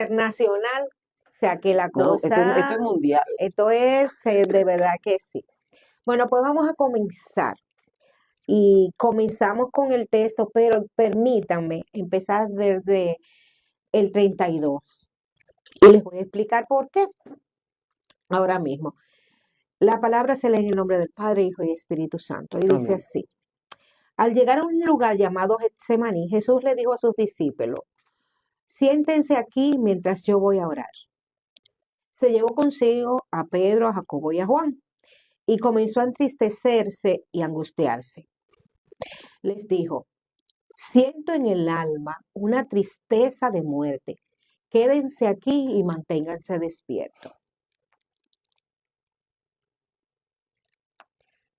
internacional, o sea que la No, esto cosa, es mundial. esto es de verdad que sí. Bueno, pues vamos a comenzar. Y comenzamos con el texto, pero permítanme empezar desde el 32. Y les voy a explicar por qué ahora mismo. La palabra se lee en el nombre del Padre, Hijo y Espíritu Santo. Y dice Amén. así. Al llegar a un lugar llamado Getsemaní, Jesús le dijo a sus discípulos, siéntense aquí mientras yo voy a orar. Se llevó consigo a Pedro, a Jacobo y a Juan, y comenzó a entristecerse y angustiarse. Les dijo, siento en el alma una tristeza de muerte. Quédense aquí y manténganse despiertos.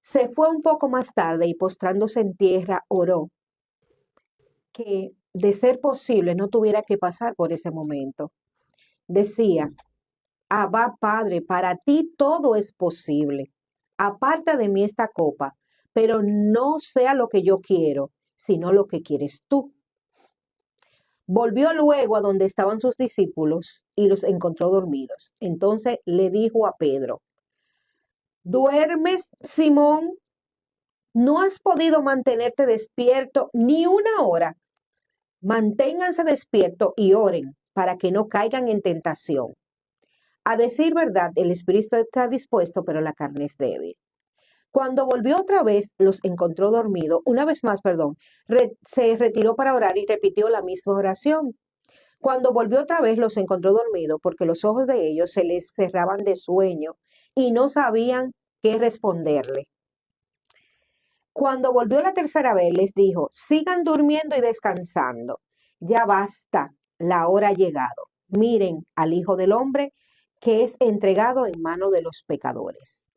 Se fue un poco más tarde y postrándose en tierra oró que, de ser posible, no tuviera que pasar por ese momento. Decía, Abba Padre, para ti todo es posible. Aparta de mí esta copa, pero no sea lo que yo quiero, sino lo que quieres tú. Volvió luego a donde estaban sus discípulos y los encontró dormidos. Entonces le dijo a Pedro, ¿duermes, Simón? ¿No has podido mantenerte despierto ni una hora? Manténganse despiertos y oren para que no caigan en tentación. A decir verdad, el espíritu está dispuesto, pero la carne es débil. Cuando volvió otra vez, los encontró dormidos. Una vez más, perdón, se retiró para orar y repitió la misma oración. Cuando volvió otra vez, los encontró dormidos porque los ojos de ellos se les cerraban de sueño y no sabían qué responderle. Cuando volvió la tercera vez, les dijo, sigan durmiendo y descansando. Ya basta, la hora ha llegado. Miren al Hijo del Hombre que es entregado en manos de los pecadores.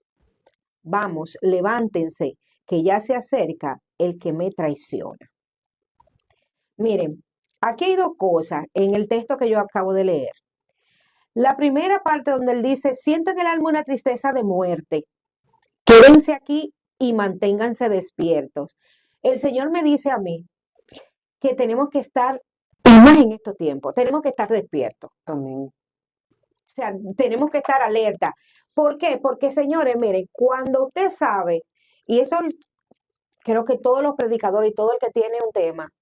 Vamos, levántense, que ya se acerca el que me traiciona. Miren, aquí hay dos cosas en el texto que yo acabo de leer. La primera parte donde él dice, siento en el alma una tristeza de muerte. Quédense aquí y manténganse despiertos. El Señor me dice a mí que tenemos que estar, y más en estos tiempos, tenemos que estar despiertos. Amén. O sea, tenemos que estar alerta. ¿Por qué? Porque, señores, miren, cuando usted sabe, y eso creo que todos los predicadores y todo el que tiene un tema,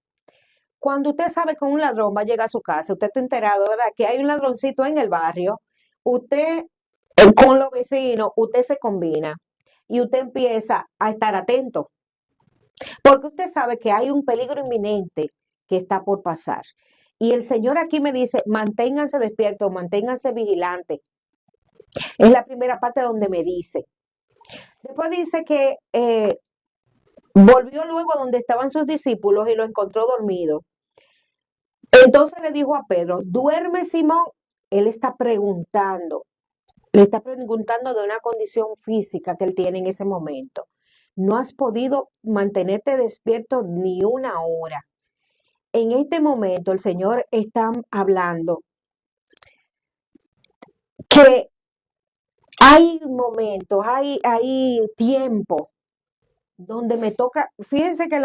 cuando usted sabe que un ladrón va a llegar a su casa, usted está enterado, ¿verdad? Que hay un ladroncito en el barrio, usted con los vecinos, usted se combina y usted empieza a estar atento, porque usted sabe que hay un peligro inminente que está por pasar. Y el Señor aquí me dice, manténganse despiertos, manténganse vigilantes. Es la primera parte donde me dice. Después dice que volvió luego a donde estaban sus discípulos y lo encontró dormido. Entonces le dijo a Pedro, ¿duerme Simón? Él está preguntando, le está preguntando de una condición física que él tiene en ese momento. No has podido mantenerte despierto ni una hora. En este momento el Señor está hablando que hay momentos, hay tiempo donde me toca, fíjense que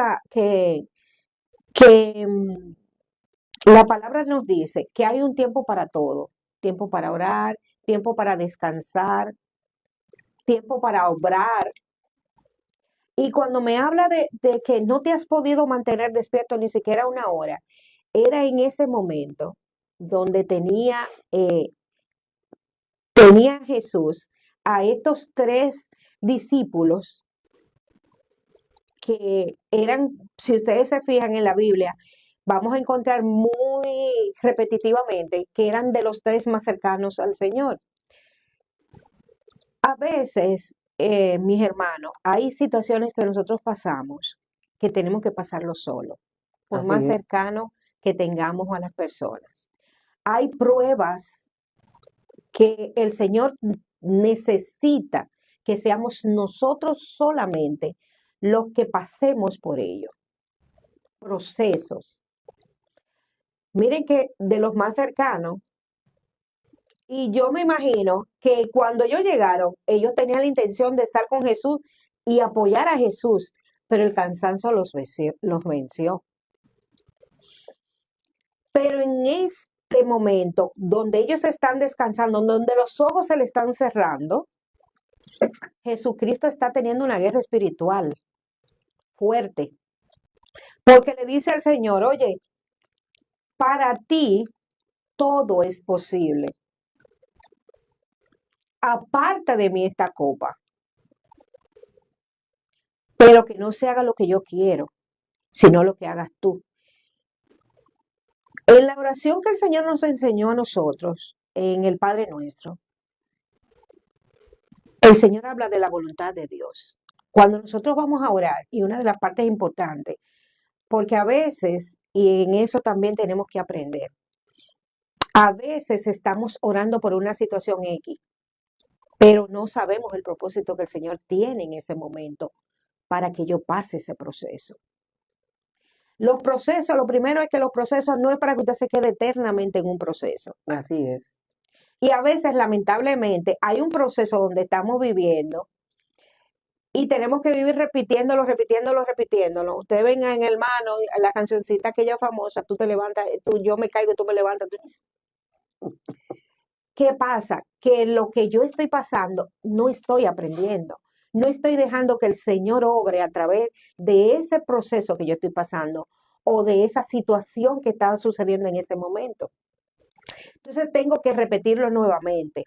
la palabra nos dice que hay un tiempo para todo, tiempo para orar, tiempo para descansar, tiempo para obrar. Y cuando me habla de que no te has podido mantener despierto ni siquiera una hora, era en ese momento donde tenía Jesús a estos tres discípulos que eran, si ustedes se fijan en la Biblia, vamos a encontrar muy repetitivamente que eran de los tres más cercanos al Señor. A veces, mis hermanos, hay situaciones que nosotros pasamos que tenemos que pasarlo solo, por Así más es. cercano que tengamos a las personas. Hay pruebas que el Señor necesita que seamos nosotros solamente los que pasemos por ello. Procesos. Miren que de los más cercanos, y yo me imagino que cuando ellos llegaron, ellos tenían la intención de estar con Jesús y apoyar a Jesús, pero el cansancio los venció. Pero este momento donde ellos están descansando, donde los ojos se le están cerrando, Jesucristo está teniendo una guerra espiritual fuerte, porque le dice al Señor, oye, para ti todo es posible. Aparta de mí esta copa, pero que no se haga lo que yo quiero, sino lo que hagas tú. En la oración que el Señor nos enseñó a nosotros, en el Padre Nuestro, el Señor habla de la voluntad de Dios. Cuando nosotros vamos a orar, y una de las partes importantes, porque a veces, y en eso también tenemos que aprender, a veces estamos orando por una situación X, pero no sabemos el propósito que el Señor tiene en ese momento para que yo pase ese proceso. Los procesos, lo primero es que los procesos no es para que usted se quede eternamente en un proceso. Así es. Y a veces, lamentablemente, hay un proceso donde estamos viviendo y tenemos que vivir repitiéndolo, repitiéndolo, repitiéndolo. Ustedes ven en Hermano, la cancioncita aquella famosa, tú te levantas, yo me caigo y tú me levantas. ¿Qué pasa? Que lo que yo estoy pasando no estoy aprendiendo. No estoy dejando que el Señor obre a través de ese proceso que yo estoy pasando o de esa situación que está sucediendo en ese momento. Entonces tengo que repetirlo nuevamente.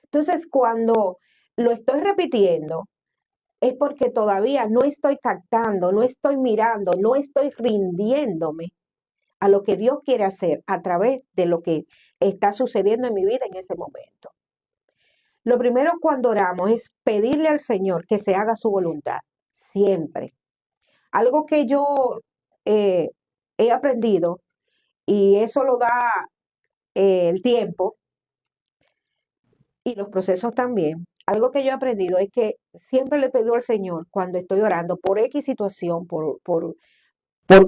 Entonces cuando lo estoy repitiendo es porque todavía no estoy captando, no estoy mirando, no estoy rindiéndome a lo que Dios quiere hacer a través de lo que está sucediendo en mi vida en ese momento. Lo primero cuando oramos es pedirle al Señor que se haga su voluntad, siempre. Algo que yo he aprendido, y eso lo da el tiempo y los procesos también. Algo que yo he aprendido es que siempre le pido al Señor cuando estoy orando por X situación, por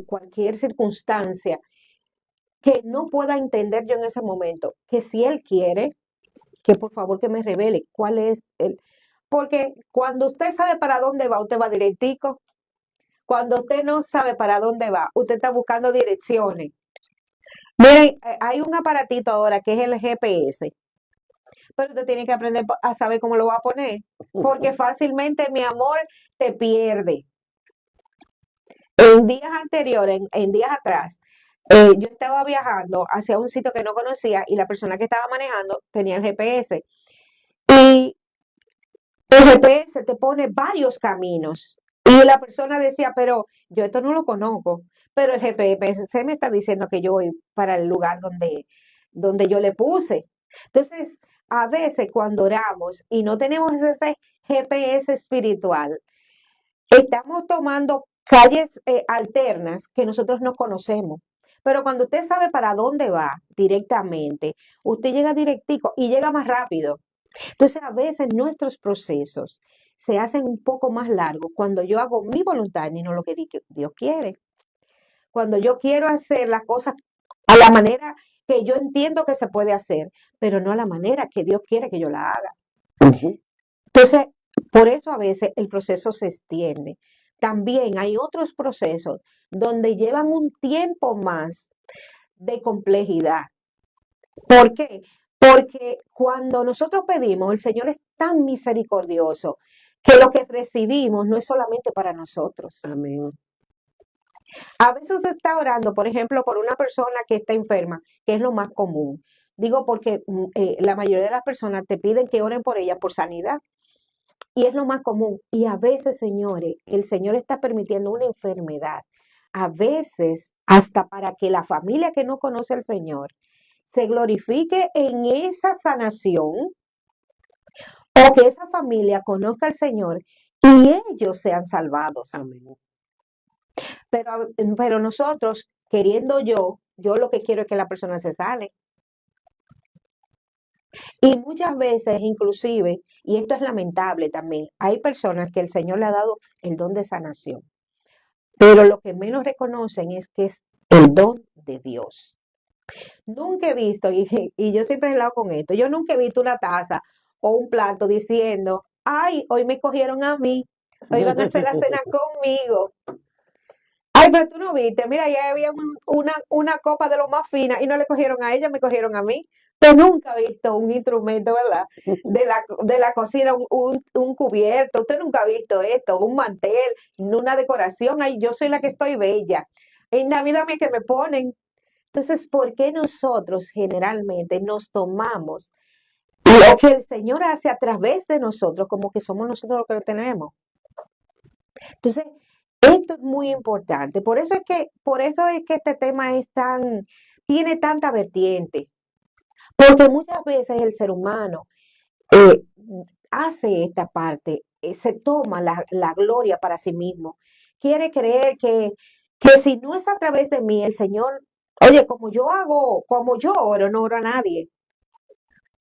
cualquier circunstancia que no pueda entender yo en ese momento, que si Él quiere, que por favor que me revele cuál es el... Porque cuando usted sabe para dónde va, usted va directico. Cuando usted no sabe para dónde va, usted está buscando direcciones. Miren, hay un aparatito ahora que es el GPS, pero usted tiene que aprender a saber cómo lo va a poner, porque fácilmente, mi amor, te pierde. En días anteriores, en días atrás, yo estaba viajando hacia un sitio que no conocía y la persona que estaba manejando tenía el GPS. Y el GPS te pone varios caminos. Y la persona decía, pero yo esto no lo conozco, pero el GPS me está diciendo que yo voy para el lugar donde yo le puse. Entonces, a veces cuando oramos y no tenemos ese GPS espiritual, estamos tomando calles alternas que nosotros no conocemos. Pero cuando usted sabe para dónde va directamente, usted llega directico y llega más rápido. Entonces, a veces nuestros procesos se hacen un poco más largos cuando yo hago mi voluntad y no lo que Dios quiere. Cuando yo quiero hacer las cosas a la manera que yo entiendo que se puede hacer, pero no a la manera que Dios quiere que yo la haga. Entonces, por eso a veces el proceso se extiende. También hay otros procesos donde llevan un tiempo más de complejidad. ¿Por qué? Porque cuando nosotros pedimos, el Señor es tan misericordioso que lo que recibimos no es solamente para nosotros. Amén. A veces usted está orando, por ejemplo, por una persona que está enferma, que es lo más común. Digo porque la mayoría de las personas te piden que oren por ella por sanidad. Y es lo más común. Y a veces, señores, el Señor está permitiendo una enfermedad. A veces, hasta para que la familia que no conoce al Señor se glorifique en esa sanación o que esa familia conozca al Señor y ellos sean salvados. Amén. Pero nosotros, queriendo yo lo que quiero es que la persona se sane. Y muchas veces, inclusive, y esto es lamentable también, hay personas que el Señor le ha dado el don de sanación, pero lo que menos reconocen es que es el don de Dios. Nunca he visto, y yo siempre he hablado con esto, yo nunca he visto una taza o un plato diciendo, ay, hoy me cogieron a mí, hoy van a hacer la cena conmigo. Ay, Ay, pero tú no viste, mira, ya había una copa de lo más fina y no le cogieron a ella, me cogieron a mí. Tú nunca ha visto un instrumento, ¿verdad? De la cocina, un cubierto, usted nunca ha visto esto, un mantel, una decoración. Ay, yo soy la que estoy bella. En Navidad a mí que me ponen. Entonces, ¿por qué nosotros generalmente nos tomamos lo que el Señor hace a través de nosotros como que somos nosotros los que lo tenemos? Entonces, esto es muy importante. Por eso es que este tema tiene tanta vertiente, porque muchas veces el ser humano eh, hace esta parte, se toma la gloria para sí mismo. Quiere creer que si no es a través de mí, el Señor, oye, como yo oro, no oro a nadie.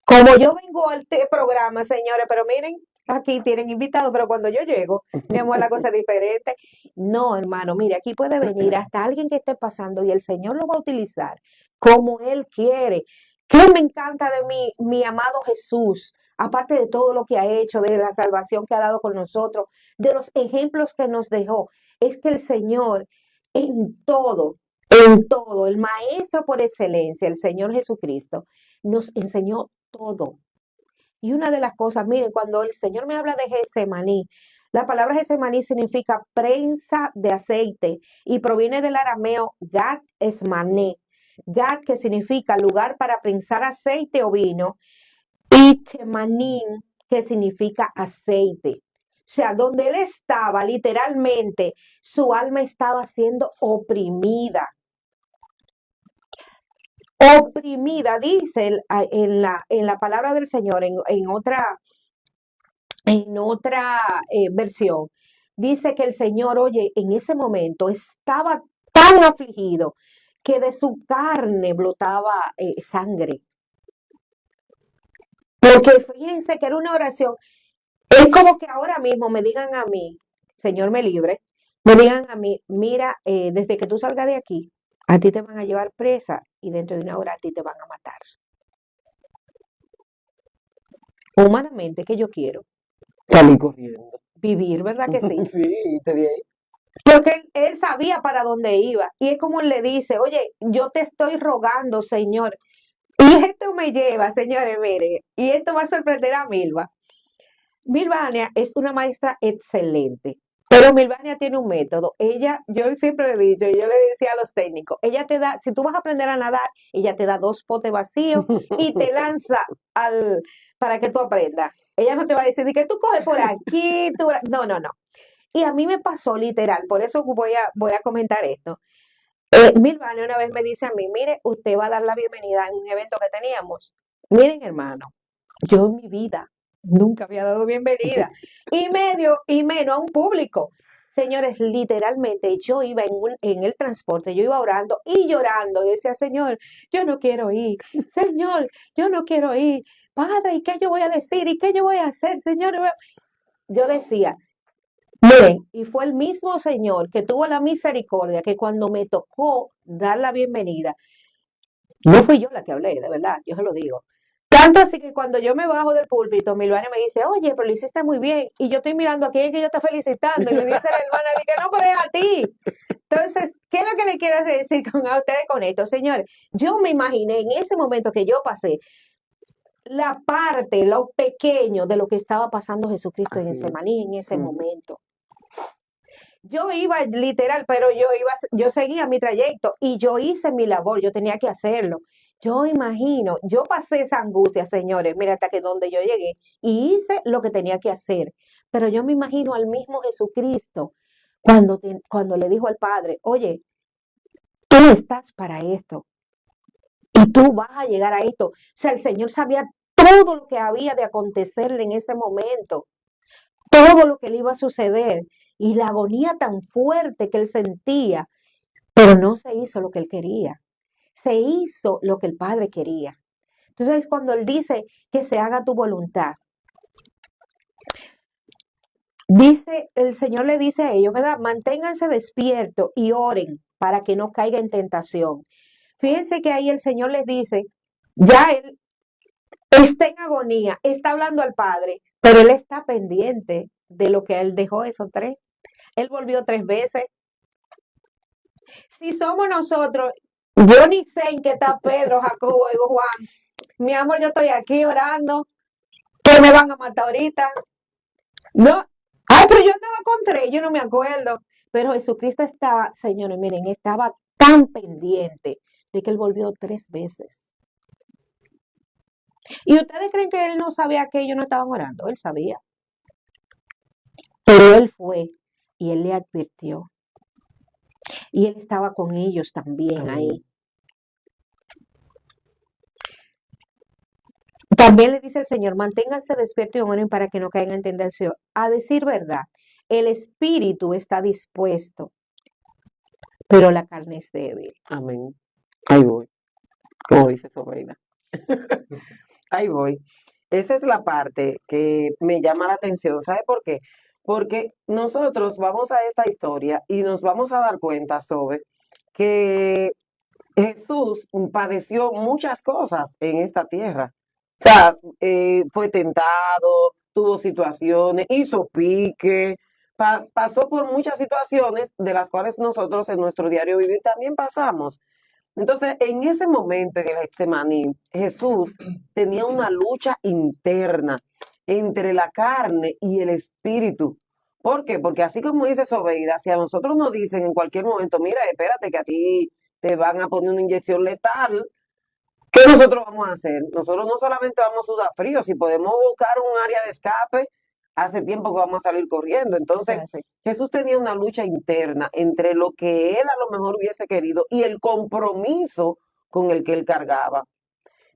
Como yo vengo al programa, señores, pero miren, aquí tienen invitados, pero cuando yo llego, mi amor, la cosa es diferente. No, hermano, mire, aquí puede venir hasta alguien que esté pasando y el Señor lo va a utilizar como Él quiere. ¿Qué me encanta de mi amado Jesús? Aparte de todo lo que ha hecho, de la salvación que ha dado con nosotros, de los ejemplos que nos dejó, es que el Señor en todo, el Maestro por excelencia, el Señor Jesucristo, nos enseñó todo. Y una de las cosas, miren, cuando el Señor me habla de Getsemaní, la palabra Getsemaní significa prensa de aceite y proviene del arameo Gat Esmané. Gat, que significa lugar para prensar aceite o vino, y Chemanín, que significa aceite. O sea, donde él estaba, literalmente, su alma estaba siendo oprimida. Oprimida, dice en la palabra del Señor, en otra versión, dice que el Señor, oye, en ese momento estaba tan afligido que de su carne brotaba sangre. Porque fíjense que era una oración. Es como que ahora mismo me digan a mí, Señor me libre, me digan a mí, mira, desde que tú salgas de aquí, a ti te van a llevar presa y dentro de una hora a ti te van a matar. Humanamente, ¿qué yo quiero? Salí corriendo. Vivir, ¿verdad que sí? Sí, te di ahí. Porque él sabía para dónde iba. Y es como él le dice, oye, yo te estoy rogando, Señor. Y esto me lleva, señores, mire, y esto va a sorprender a Milva. Milvania es una maestra excelente, pero Milvania tiene un método. Yo siempre le he dicho, yo le decía a los técnicos, ella te da, si tú vas a aprender a nadar, ella te da 2 potes vacíos y te lanza para que tú aprendas. Ella no te va a decir que tú coges por aquí, no, no, no. Y a mí me pasó literal, por eso voy a comentar esto. Milvania una vez me dice a mí, mire, usted va a dar la bienvenida en un evento que teníamos. Miren, hermano, yo en mi vida nunca había dado bienvenida. Y menos a un público. Señores, literalmente yo iba en el transporte, yo iba orando y llorando. Decía, Señor, yo no quiero ir. Señor, yo no quiero ir. Padre, ¿y qué yo voy a decir? ¿Y qué yo voy a hacer? Señor, yo decía, miren, y fue el mismo Señor que tuvo la misericordia que cuando me tocó dar la bienvenida, no fui yo la que hablé, de verdad, yo se lo digo. Tanto así que cuando yo me bajo del púlpito, Milvania me dice, oye, pero lo hiciste muy bien. Y yo estoy mirando a quién que ella está felicitando. Y me dice la hermana, que no, pero es a ti. Entonces, ¿qué es lo que le quiero decir a ustedes con esto, señores? Yo me imaginé en ese momento que yo pasé la parte, lo pequeño de lo que estaba pasando Jesucristo en ese maní, en ese momento. Yo iba literal, pero yo seguía mi trayecto y yo hice mi labor, yo tenía que hacerlo. Yo imagino, yo pasé esa angustia, señores, mira, hasta que donde yo llegué y hice lo que tenía que hacer. Pero yo me imagino al mismo Jesucristo cuando le dijo al Padre, oye, tú estás para esto y tú vas a llegar a esto. O sea, el Señor sabía todo lo que había de acontecerle en ese momento, todo lo que le iba a suceder y la agonía tan fuerte que él sentía, pero no se hizo lo que él quería, se hizo lo que el Padre quería. Entonces, cuando él dice que se haga tu voluntad, el Señor le dice a ellos, ¿verdad? Manténganse despiertos y oren para que no caiga en tentación. Fíjense que ahí el Señor les dice, ya él está en agonía, está hablando al Padre, pero él está pendiente de lo que él dejó esos 3. Él volvió 3 veces. Si somos nosotros, yo ni sé en qué está Pedro, Jacobo y Juan. Mi amor, yo estoy aquí orando, que me van a matar ahorita. No, ay, pero yo andaba con tres, yo no me acuerdo. Pero Jesucristo estaba, señores, miren, estaba tan pendiente de que él volvió 3 veces. ¿Y ustedes creen que él no sabía que ellos no estaban orando? Él sabía. Pero él fue y él le advirtió. Y él estaba con ellos también ahí. Amén. También le dice el Señor, manténganse despiertos y oren para que no caigan en tentación. A decir verdad, el espíritu está dispuesto, pero la carne es débil. Amén. Ahí voy, como dice Sobeida. Ahí voy. Esa es la parte que me llama la atención. ¿Sabe por qué? Porque nosotros vamos a esta historia y nos vamos a dar cuenta, Sobe, que Jesús padeció muchas cosas en esta tierra. O sea, fue tentado, tuvo situaciones, hizo pique, pasó por muchas situaciones de las cuales nosotros en nuestro diario vivir también pasamos. Entonces, en ese momento, en el Getsemaní, Jesús tenía una lucha interna entre la carne y el espíritu. ¿Por qué? Porque así como dice Sobeida, si a nosotros nos dicen en cualquier momento, mira, espérate que a ti te van a poner una inyección letal, ¿qué nosotros vamos a hacer? Nosotros no solamente vamos a sudar frío, si podemos buscar un área de escape, hace tiempo que vamos a salir corriendo. Entonces, Así. Jesús tenía una lucha interna entre lo que él a lo mejor hubiese querido y el compromiso con el que él cargaba.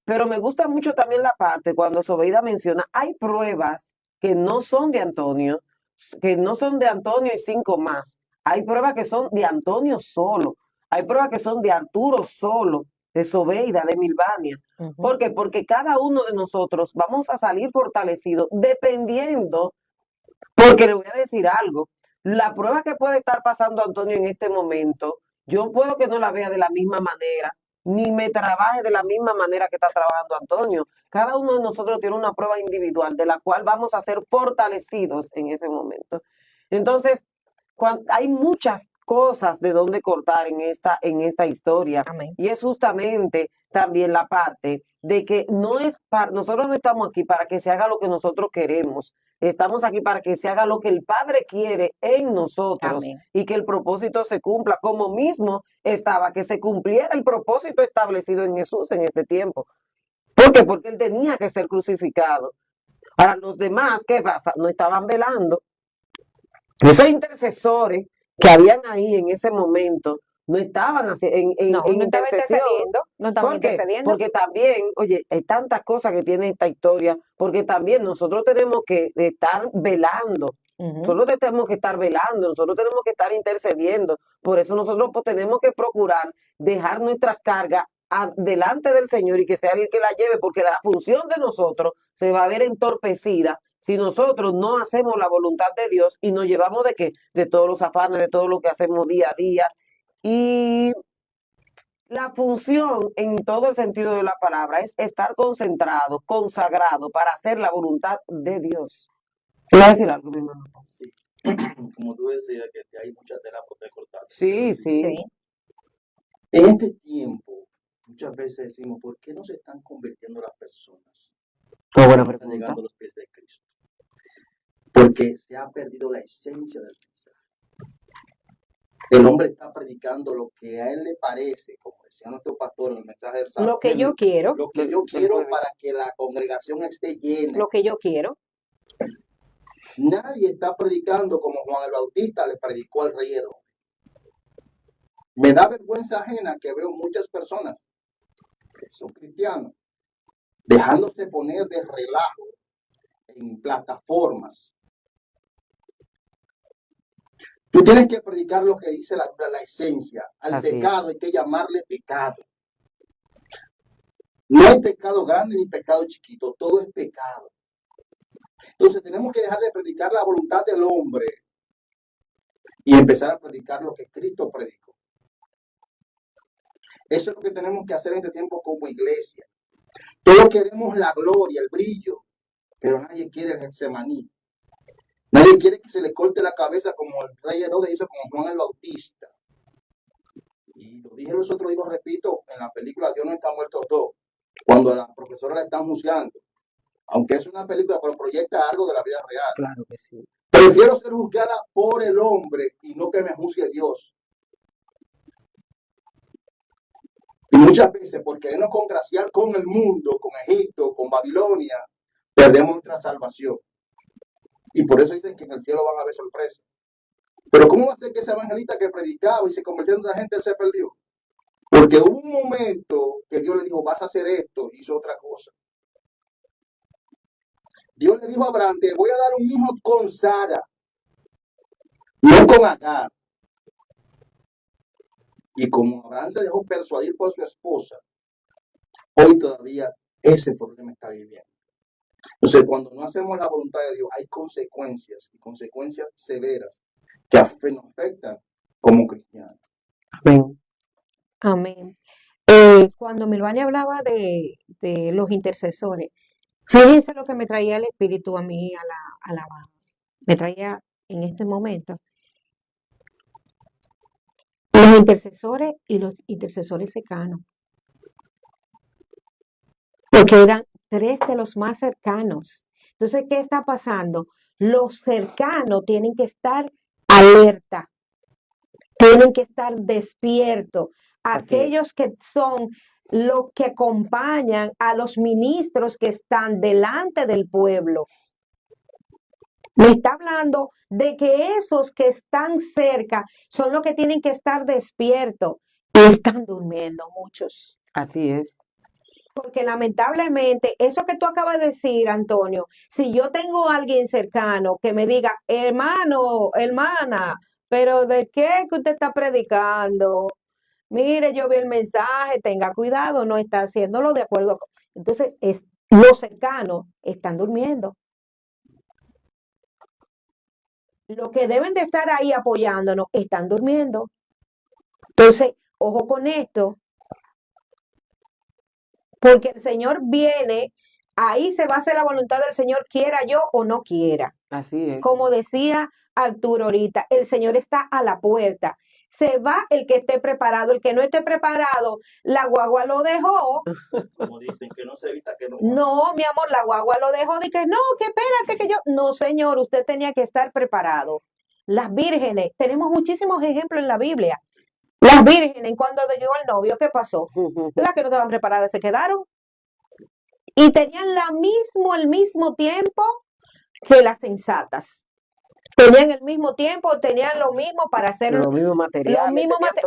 Pero me gusta mucho también la parte cuando Sobeida menciona, hay pruebas que no son de Antonio, que no son de Antonio y 5 más. Hay pruebas que son de Antonio solo. Hay pruebas que son de Arturo solo, de Sobeida, de Milvania. ¿Por qué? Porque cada uno de nosotros vamos a salir fortalecidos dependiendo, porque le voy a decir algo, la prueba que puede estar pasando Antonio en este momento, yo puedo que no la vea de la misma manera, ni me trabaje de la misma manera que está trabajando Antonio. Cada uno de nosotros tiene una prueba individual de la cual vamos a ser fortalecidos en ese momento. Entonces, hay muchas cosas de dónde cortar en esta historia. Amén. Y es justamente también la parte de que nosotros no estamos aquí para que se haga lo que nosotros queremos. Estamos aquí para que se haga lo que el Padre quiere en nosotros. Amén. Y que el propósito se cumpla como mismo estaba, que se cumpliera el propósito establecido en Jesús en este tiempo. ¿Por qué? Porque él tenía que ser crucificado. Ahora, los demás, ¿qué pasa? No estaban velando. Esos intercesores que habían ahí en ese momento no estaban en No estaba intercesión. intercediendo, no estaban ¿Por qué? intercediendo. Porque también, oye, hay tantas cosas que tiene esta historia, porque también nosotros tenemos que estar velando. Nosotros tenemos que estar velando, nosotros tenemos que estar intercediendo. Por eso nosotros pues, tenemos que procurar dejar nuestras cargas delante del Señor y que sea Él el que la lleve, porque la función de nosotros se va a ver entorpecida si nosotros no hacemos la voluntad de Dios y nos llevamos de qué, de todos los afanes, de todo lo que hacemos día a día. Y la función en todo el sentido de la palabra es estar concentrado, consagrado para hacer la voluntad de Dios. ¿Quiero decir algo, mi hermano? Sí, como tú decías, que hay mucha tela por cortar. Sí, Sí. sí. En este tiempo, muchas veces decimos, ¿por qué no se están convirtiendo las personas? Qué buena Están pregunta. llegando a los pies de Cristo. Porque se ha perdido la esencia del mensaje. El hombre está predicando lo que a él le parece, como decía nuestro pastor en el mensaje del sábado. Lo que yo quiero, Lo que yo quiero para que la congregación esté llena. lo que yo quiero. Nadie está predicando como Juan el Bautista le predicó al rey Herodes. Me da vergüenza ajena que veo muchas personas que son cristianos dejándose poner de relajo en plataformas. Tú tienes que predicar lo que dice la esencia. Al Así pecado hay que llamarle pecado. No hay pecado grande ni pecado chiquito, todo es pecado. Entonces tenemos que dejar de predicar la voluntad del hombre y empezar a predicar lo que Cristo predicó. Eso es lo que tenemos que hacer en este tiempo como iglesia. Todos queremos la gloria, el brillo, pero nadie quiere el Getsemaní. Nadie quiere que se le corte la cabeza como el rey Herodes hizo con Juan el Bautista. Y lo dije los otros días, lo repito, en la película Dios no está muerto todo, cuando a la profesora la están juzgando, aunque es una película, pero proyecta algo de la vida real. Claro que sí. Prefiero ser juzgada por el hombre y no que me juzgue Dios. Y muchas veces, por querernos congraciar con el mundo, con Egipto, con Babilonia, perdemos nuestra salvación. Y por eso dicen que en el cielo van a haber sorpresas. Pero ¿cómo va a ser que ese evangelista que predicaba y se convirtió en una gente, él se perdió? Porque hubo un momento que Dios le dijo, vas a hacer esto, y hizo otra cosa. Dios le dijo a Abraham, te voy a dar un hijo con Sara, no con Agar. Y como Abraham se dejó persuadir por su esposa, hoy todavía ese problema está viviendo. Entonces, cuando no hacemos la voluntad de Dios, hay consecuencias, y consecuencias severas, que nos afectan como cristianos. Amén. Amén. Cuando Milvania hablaba de los intercesores, fíjense lo que me traía el Espíritu a mí a la me traía en este momento los intercesores y los intercesores cercanos, porque eran tres de los más cercanos. Entonces, ¿qué está pasando? Los cercanos tienen que estar alerta, tienen que estar despiertos. Así es. Aquellos que son los que acompañan a los ministros que están delante del pueblo. Me está hablando de que esos que están cerca son los que tienen que estar despiertos y están durmiendo muchos. Así es. Porque lamentablemente, eso que tú acabas de decir, Antonio, si yo tengo a alguien cercano que me diga, hermano, hermana, pero ¿de qué que usted está predicando? Mire, yo vi el mensaje, tenga cuidado, no está haciéndolo de acuerdo. Entonces, los cercanos están durmiendo. Los que deben de estar ahí apoyándonos están durmiendo. Entonces, ojo con esto, porque el Señor viene, ahí se va a hacer la voluntad del Señor, quiera yo o no quiera. Así es. Como decía Arturo ahorita, el Señor está a la puerta. Se va el que esté preparado, el que no esté preparado, la guagua lo dejó. Como dicen, que no se evita que no. No, mi amor, la guagua lo dejó, de que no, que espérate que yo. No, señor, usted tenía que estar preparado. Las vírgenes, tenemos muchísimos ejemplos en la Biblia. Las vírgenes, cuando llegó el novio, ¿qué pasó? Las que no estaban preparadas se quedaron. Y tenían el mismo tiempo que las sensatas. Tenían el mismo tiempo, tenían lo mismo para hacer Los mismos materiales.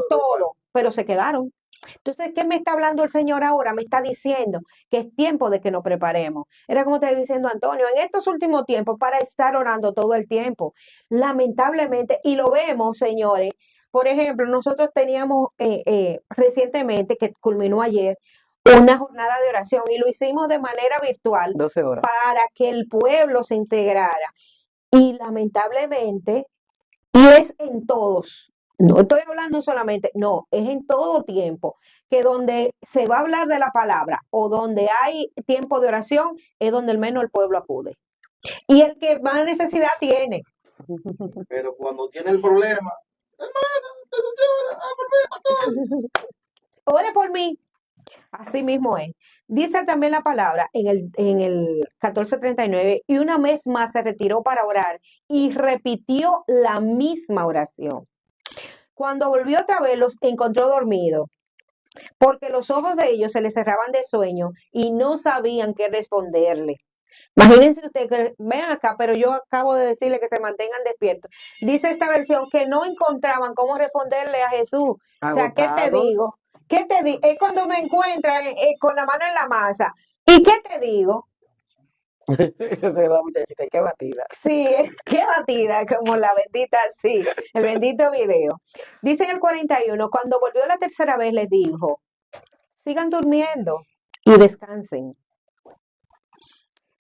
todo, pero se quedaron. Entonces, ¿qué me está hablando el Señor ahora? Me está diciendo que es tiempo de que nos preparemos. Era como te estaba diciendo Antonio, en estos últimos tiempos, para estar orando todo el tiempo. Lamentablemente, y lo vemos, señores, por ejemplo, nosotros teníamos recientemente, que culminó ayer, una jornada de oración y lo hicimos de manera virtual 12 horas. para que el pueblo se integrara. Y lamentablemente, y es en todos, no estoy hablando solamente, no, es en todo tiempo, que donde se va a hablar de la palabra o donde hay tiempo de oración, es donde al menos el pueblo acude. Y el que más necesidad tiene. Pero cuando tiene el problema, hermano, Ore por mí. Así mismo es. Dice también la palabra en el 14:39, y una vez más se retiró para orar y repitió la misma oración. Cuando volvió otra vez los encontró dormidos, porque los ojos de ellos se les cerraban de sueño y no sabían qué responderle. Imagínense ustedes que ven acá, pero yo acabo de decirle que se mantengan despiertos. Dice esta versión que no encontraban cómo responderle a Jesús. O sea, ¿qué te digo? ¿Qué te digo? Es cuando me encuentran con la mano en la masa. ¿Y qué te digo? La muchachita, qué batida. Sí, qué batida, como la bendita, sí, el bendito video. Dice en el 41, cuando volvió la tercera vez les dijo, sigan durmiendo y descansen.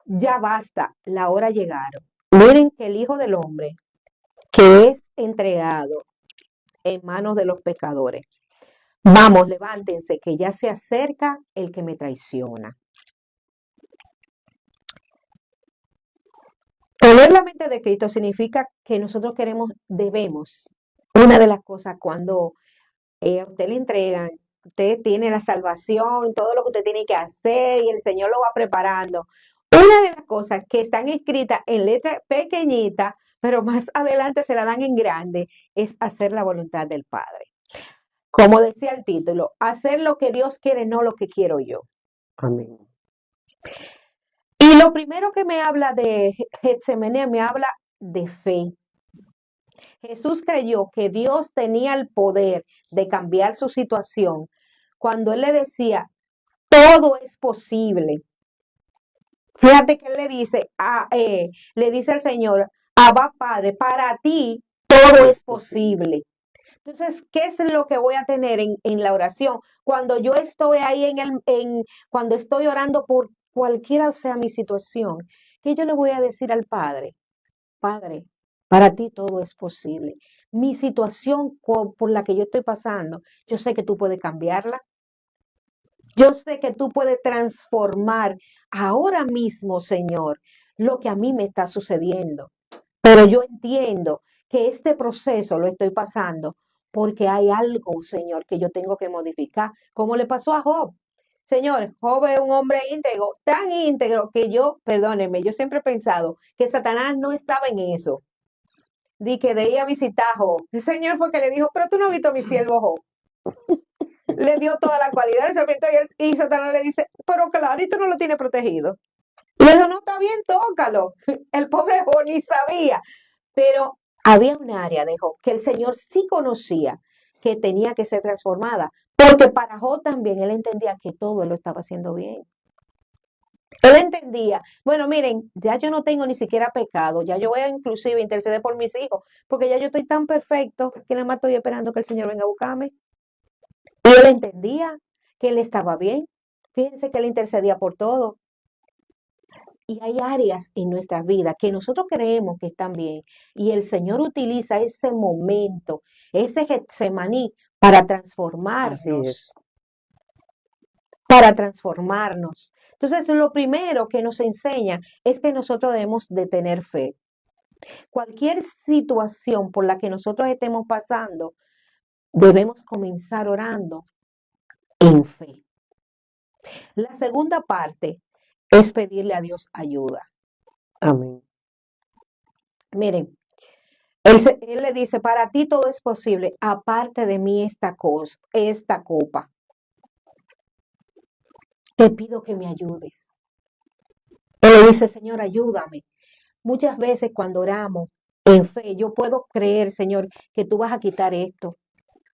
Ya basta, la hora llegaron. Miren que el Hijo del Hombre, que es entregado en manos de los pecadores. Vamos, levántense, que ya se acerca el que me traiciona. Tener la mente de Cristo significa que nosotros debemos, una de las cosas cuando a usted le entregan, usted tiene la salvación, todo lo que usted tiene que hacer y el Señor lo va preparando. Una de las cosas que están escritas en letra pequeñita, pero más adelante se la dan en grande, es hacer la voluntad del Padre. Como decía el título, hacer lo que Dios quiere, no lo que quiero yo. Amén. Y lo primero que me habla de Getsemaní, me habla de fe. Jesús creyó que Dios tenía el poder de cambiar su situación cuando Él le decía, todo es posible. Fíjate que Él le dice al Señor, Abba Padre, para ti todo es posible. Entonces, ¿qué es lo que voy a tener en la oración? Cuando yo estoy ahí cuando estoy orando por cualquiera sea mi situación, ¿qué yo le voy a decir al Padre? Padre, para ti todo es posible. Mi situación por la que yo estoy pasando, yo sé que tú puedes cambiarla. Yo sé que tú puedes transformar ahora mismo, Señor, lo que a mí me está sucediendo. Pero yo entiendo que este proceso lo estoy pasando porque hay algo, Señor, que yo tengo que modificar, como le pasó a Job. Señor, Job es un hombre íntegro, tan íntegro que perdónenme, yo siempre he pensado que Satanás no estaba en eso. Di que de ir a visitar a Job. El Señor fue que le dijo, pero tú no has visto a mi siervo Job. Le dio toda la cualidad del serpiente y Satanás le dice, pero claro, y tú no lo tienes protegido. Y le dijo, no, está bien, tócalo. El pobre Job ni sabía. Pero había un área de Job que el Señor sí conocía que tenía que ser transformada, porque para Job también él entendía que todo él lo estaba haciendo bien. Él entendía, bueno, miren, ya yo no tengo ni siquiera pecado, ya yo voy a inclusive interceder por mis hijos, porque ya yo estoy tan perfecto que nada más estoy esperando que el Señor venga a buscarme. Y él entendía que él estaba bien. Fíjense que él intercedía por todo. Y hay áreas en nuestra vida que nosotros creemos que están bien y el Señor utiliza ese momento, ese Getsemaní para transformarnos, para transformarnos. Entonces, lo primero que nos enseña es que nosotros debemos de tener fe. Cualquier situación por la que nosotros estemos pasando, debemos comenzar orando en fe. La segunda parte es pedirle a Dios ayuda. Amén. Miren, él le dice, para ti todo es posible, aparte de mí esta copa. Te pido que me ayudes. Él le dice, Señor, ayúdame. Muchas veces cuando oramos en fe, yo puedo creer, Señor, que tú vas a quitar esto.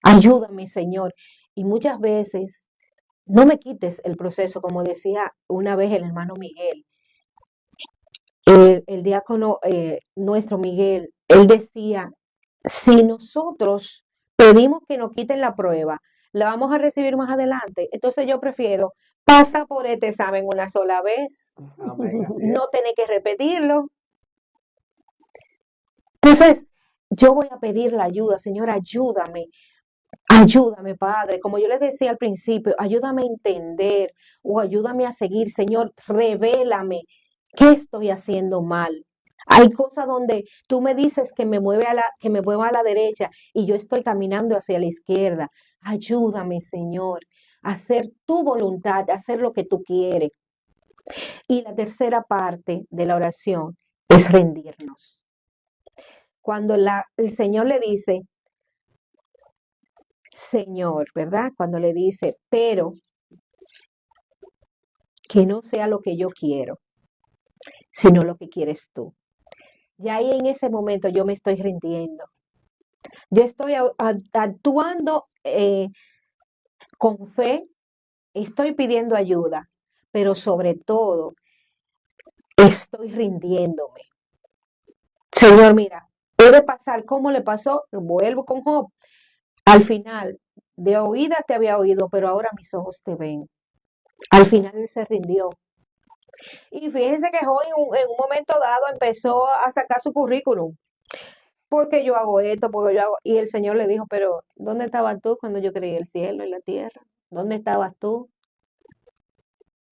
Ayúdame, Señor. Y muchas veces no me quites el proceso, como decía una vez el hermano Miguel, el diácono nuestro Miguel, él decía, si nosotros pedimos que nos quiten la prueba, la vamos a recibir más adelante. Entonces yo prefiero pasar por este examen una sola vez, no tener que repetirlo. Entonces yo voy a pedir la ayuda, Señor, ayúdame. Ayúdame, Padre, como yo les decía al principio, ayúdame a entender o ayúdame a seguir, Señor, revélame qué estoy haciendo mal. Hay cosas donde tú me dices que me mueva a la derecha y yo estoy caminando hacia la izquierda. Ayúdame, Señor, a hacer tu voluntad, a hacer lo que tú quieres. Y la tercera parte de la oración es rendirnos. Cuando el Señor le dice, Señor, ¿verdad? Cuando le dice, pero que no sea lo que yo quiero, sino lo que quieres tú. Ya ahí en ese momento yo me estoy rindiendo. Yo estoy actuando con fe, estoy pidiendo ayuda, pero sobre todo estoy rindiéndome. Señor, mira, puede pasar como le pasó, vuelvo con Job. Al final, de oída te había oído, pero ahora mis ojos te ven. Al final él se rindió. Y fíjense que Job en un momento dado empezó a sacar su currículum. Porque yo hago esto, porque yo hago. Y el Señor le dijo, pero ¿dónde estabas tú cuando yo creé el cielo y la tierra? ¿Dónde estabas tú?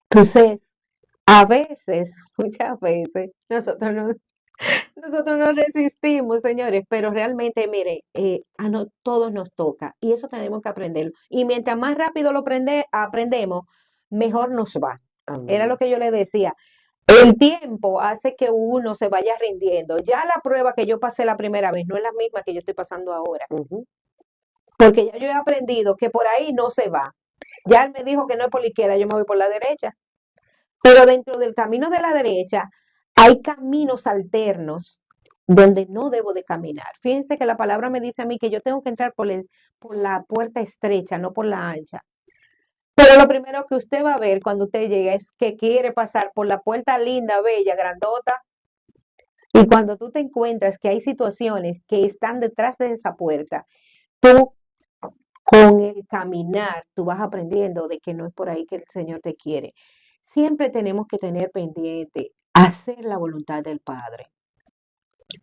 Entonces, a veces, muchas veces, nosotros Nosotros no resistimos, señores, pero realmente, mire, todos nos toca y eso tenemos que aprenderlo. Y mientras más rápido aprendemos, mejor nos va. Era lo Amén. que yo le decía. El tiempo hace que uno se vaya rindiendo. Ya la prueba que yo pasé la primera vez no es la misma que yo estoy pasando ahora, Ujú. porque ya yo he aprendido que por ahí no se va. Ya él me dijo que no es por la izquierda, yo me voy por la derecha. Pero dentro del camino de la derecha hay caminos alternos donde no debo de caminar. Fíjense que la palabra me dice a mí que yo tengo que entrar por la puerta estrecha, no por la ancha. Pero lo primero que usted va a ver cuando usted llega es que quiere pasar por la puerta linda, bella, grandota. Y cuando tú te encuentras que hay situaciones que están detrás de esa puerta, tú con el caminar, tú vas aprendiendo de que no es por ahí que el Señor te quiere. Siempre tenemos que tener pendiente hacer la voluntad del Padre,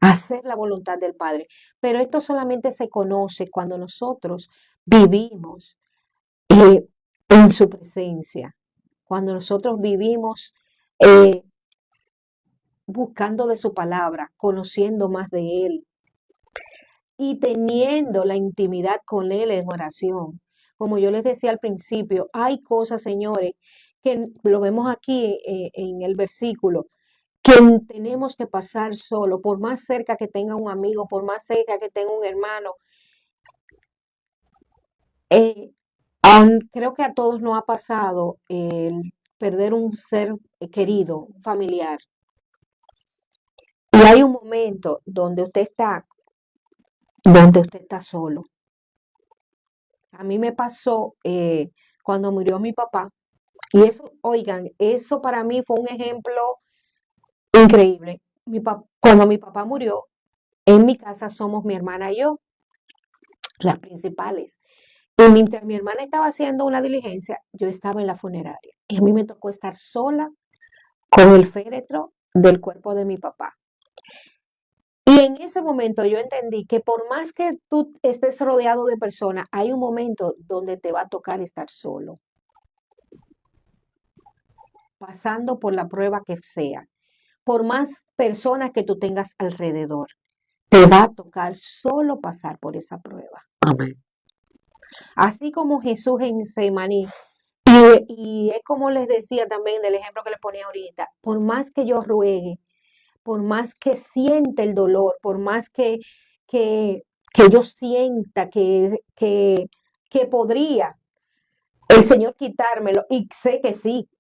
hacer la voluntad del Padre. Pero esto solamente se conoce cuando nosotros vivimos eh, en su presencia, cuando nosotros vivimos eh, buscando de su palabra, conociendo más de Él y teniendo la intimidad con Él en oración. Como yo les decía al principio, hay cosas, señores, que lo vemos aquí en el versículo, que tenemos que pasar solo, por más cerca que tenga un amigo, por más cerca que tenga un hermano. Eh, Creo que a todos nos ha pasado el perder un ser querido, un familiar. Y hay un momento donde usted está solo. A mí me pasó cuando murió mi papá. Y eso, oigan, eso para mí fue un ejemplo increíble. Cuando mi papá murió, en mi casa somos mi hermana y yo, las principales. Y mientras mi hermana estaba haciendo una diligencia, yo estaba en la funeraria. Y a mí me tocó estar sola con el féretro del cuerpo de mi papá. Y en ese momento yo entendí que por más que tú estés rodeado de personas, hay un momento donde te va a tocar estar solo, pasando por la prueba que sea. Por más personas que tú tengas alrededor, te va a tocar solo pasar por esa prueba. Amén. Así como Jesús en Semaní. Y es como les decía también del ejemplo que les ponía ahorita, por más que yo ruegue, por más que sienta el dolor, por más que, que yo sienta que podría el Señor quitármelo, y sé que sí,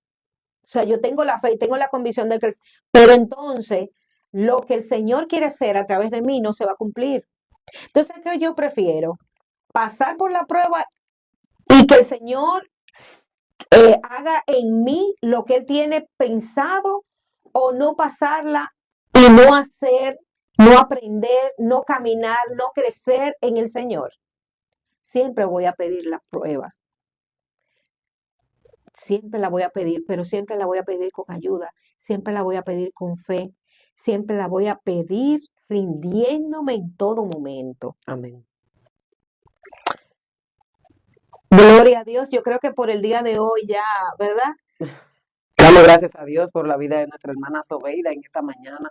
o sea, yo tengo la fe y tengo la convicción de que, pero entonces lo que el Señor quiere hacer a través de mí no se va a cumplir. Entonces, ¿qué yo prefiero? Pasar por la prueba y que el Señor haga en mí lo que Él tiene pensado o no pasarla y no hacer, no aprender, no caminar, no crecer en el Señor. Siempre voy a pedir la prueba, siempre la voy a pedir, pero siempre la voy a pedir con ayuda, siempre la voy a pedir con fe, siempre la voy a pedir rindiéndome en todo momento. Amén. Gloria a Dios, yo creo que por el día de hoy ya, ¿verdad? Damos gracias a Dios por la vida de nuestra hermana Sobeida en esta mañana,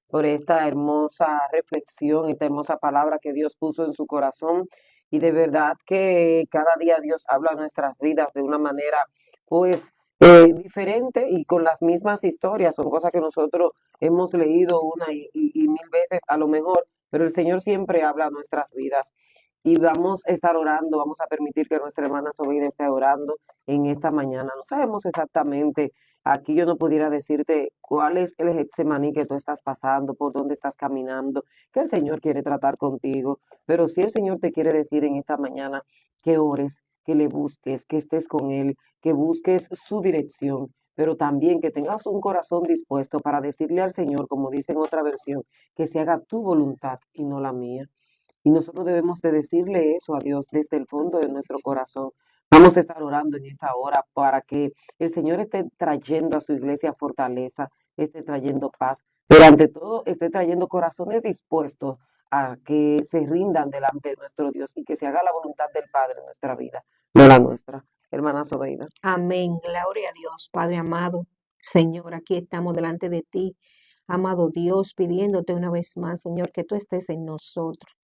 por esta hermosa reflexión, esta hermosa palabra que Dios puso en su corazón. Y de verdad que cada día Dios habla a nuestras vidas de una manera, pues, diferente y con las mismas historias. Son cosas que nosotros hemos leído una y mil veces a lo mejor, pero el Señor siempre habla a nuestras vidas. Y vamos a estar orando, vamos a permitir que nuestra hermana Sobeida esté orando en esta mañana. No sabemos exactamente. Aquí yo no pudiera decirte cuál es el Getsemaní que tú estás pasando, por dónde estás caminando, que el Señor quiere tratar contigo, pero si el Señor te quiere decir en esta mañana que ores, que le busques, que estés con Él, que busques su dirección, pero también que tengas un corazón dispuesto para decirle al Señor, como dice en otra versión, que se haga tu voluntad y no la mía. Y nosotros debemos de decirle eso a Dios desde el fondo de nuestro corazón. Vamos a estar orando en esta hora para que el Señor esté trayendo a su iglesia fortaleza, esté trayendo paz, pero ante todo esté trayendo corazones dispuestos a que se rindan delante de nuestro Dios y que se haga la voluntad del Padre en nuestra vida, no la nuestra. Hermana Sobeida. Amén, gloria a Dios, Padre amado. Señor, aquí estamos delante de ti Amado Dios, pidiéndote una vez más, Señor, que tú estés en nosotros.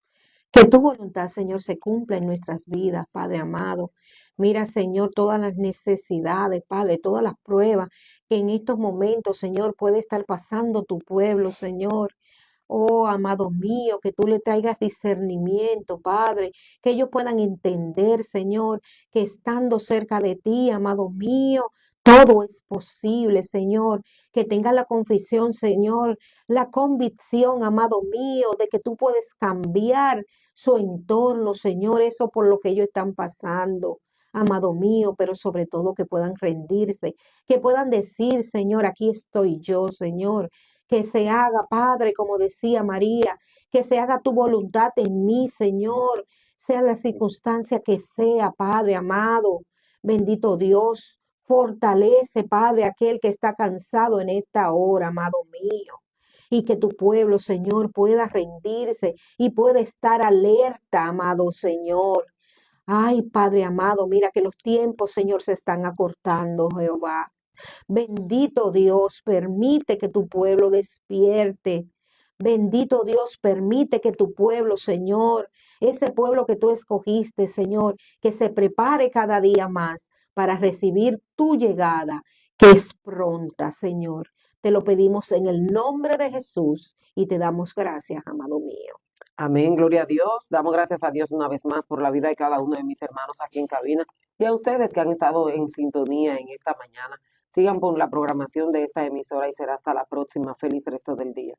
Que tu voluntad, Señor, se cumpla en nuestras vidas, Padre amado. Mira, Señor, todas las necesidades, Padre, todas las pruebas que en estos momentos, Señor, puede estar pasando tu pueblo, Señor. Oh, amado mío, que tú le traigas discernimiento, Padre, que ellos puedan entender, Señor, que estando cerca de ti, amado mío, todo es posible, Señor, que tenga la confesión, Señor, la convicción, amado mío, de que tú puedes cambiar su entorno, Señor, eso por lo que ellos están pasando, amado mío, pero sobre todo que puedan rendirse, que puedan decir, Señor, aquí estoy yo, Señor, que se haga, Padre, como decía María, que se haga tu voluntad en mí, Señor, sea la circunstancia que sea, Padre amado, bendito Dios, fortalece, Padre, aquel que está cansado en esta hora, amado mío. Y que tu pueblo, Señor, pueda rendirse y pueda estar alerta, amado Señor. Ay, Padre amado, mira que los tiempos, Señor, se están acortando, Jehová. Bendito Dios, permite que tu pueblo despierte. Bendito Dios, permite que tu pueblo, Señor, ese pueblo que tú escogiste, Señor, que se prepare cada día más para recibir tu llegada, que es pronta, Señor. Te lo pedimos en el nombre de Jesús y te damos gracias, amado mío. Amén, gloria a Dios. Damos gracias a Dios una vez más por la vida de cada uno de mis hermanos aquí en cabina y a ustedes que han estado en sintonía en esta mañana. Sigan por la programación de esta emisora y será hasta la próxima. Feliz resto del día.